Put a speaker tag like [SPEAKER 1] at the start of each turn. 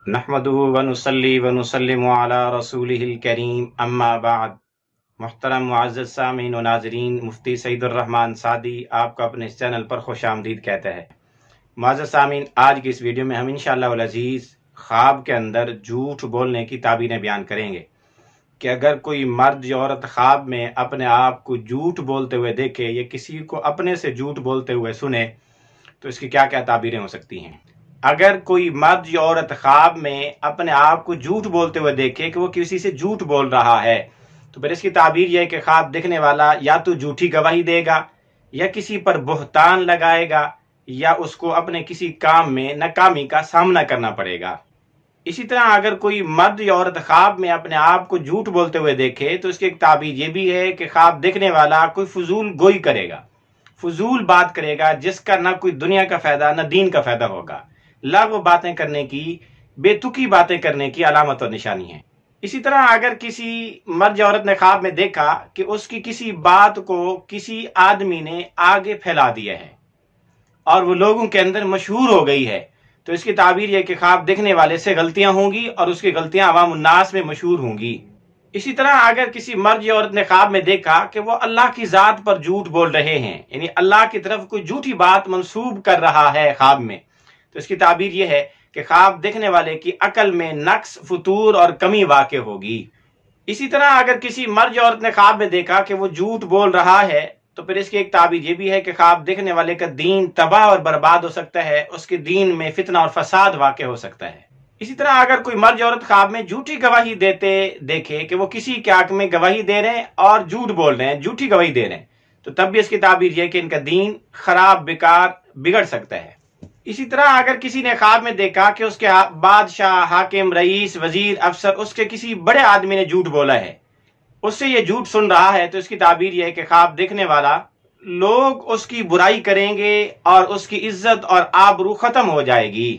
[SPEAKER 1] नहमदुहु व नुसल्ली व नुसल्लिमु अला रसूलिहिल करीम अम्मा बाद। मुहतरम मुअज़्ज़ज़ सामीन व नाज़रीन, मुफ्ती सईदुर रहमान सादी आपका अपने इस चैनल पर खुश आमदीद कहते हैं। मुअज़्ज़ज़ सामीन, आज की इस वीडियो में हम इंशाअल्लाह वल अज़ीज़ ख्वाब के अंदर झूठ बोलने की ताबीरें बयान करेंगे कि अगर कोई मर्द या औरत ख्वाब में अपने आप को झूठ बोलते हुए देखे या किसी को अपने से झूठ बोलते हुए सुने तो इसकी क्या क्या ताबीरें हो सकती हैं। अगर कोई मर्द या औरत ख्वाब में अपने आप को झूठ बोलते हुए देखे कि वो किसी से झूठ बोल रहा है तो फिर इसकी ताबीर यह है कि ख्वाब देखने वाला या तो झूठी गवाही देगा या किसी पर बुहतान लगाएगा या उसको अपने किसी काम में नाकामी का सामना करना पड़ेगा। इसी तरह अगर कोई मर्द या औरत ख्वाब में अपने आप को झूठ बोलते हुए देखे तो इसकी एक ताबीर ये भी है कि ख्वाब देखने वाला कोई फजूल गोई करेगा, फजूल बात करेगा जिसका ना कोई दुनिया का फायदा ना दीन का फायदा होगा। लग़्व बातें करने की, बेतुकी बातें करने की अलामत और निशानी है। इसी तरह अगर किसी मर्द या औरत ने ख्वाब में देखा कि उसकी किसी बात को किसी आदमी ने आगे फैला दिया है और वो लोगों के अंदर मशहूर हो गई है तो इसकी ताबीर यह कि ख्वाब देखने वाले से गलतियां होंगी और उसकी गलतियां अवाम उन्नास में मशहूर होंगी। इसी तरह अगर किसी मर्द या औरत ने ख्वाब में देखा कि वो अल्लाह की जात पर झूठ बोल रहे हैं, यानी अल्लाह की तरफ कोई झूठी बात मंसूब कर रहा है ख्वाब में, तो इसकी ताबीर यह है कि ख्वाब देखने वाले की अकल में नक्स, फतूर और कमी वाक़ होगी। इसी तरह अगर किसी मर्द या औरत ने ख्वाब में देखा कि वो झूठ बोल रहा है तो फिर इसकी एक ताबीर ये भी है कि ख्वाब देखने वाले का दीन तबाह और बर्बाद हो सकता है, उसके दीन में फितना और फसाद वाक़ हो सकता है। इसी तरह अगर कोई मर्द या औरत ख्वाब में झूठी गवाही देते देखे कि वो किसी के हक में गवाही दे रहे हैं और झूठ बोल रहे हैं, झूठी गवाही दे रहे हैं, तो तब भी इसकी ताबीर यह कि इनका दीन खराब, बेकार, बिगड़ सकता है। इसी तरह अगर किसी ने ख्वाब में देखा कि उसके बादशाह, हाकिम, रईस, वजीर, अफसर, उसके किसी बड़े आदमी ने झूठ बोला है, उससे ये झूठ सुन रहा है, तो इसकी ताबीर यह है कि ख्वाब देखने वाला लोग उसकी बुराई करेंगे और उसकी इज्जत और आबरू खत्म हो जाएगी।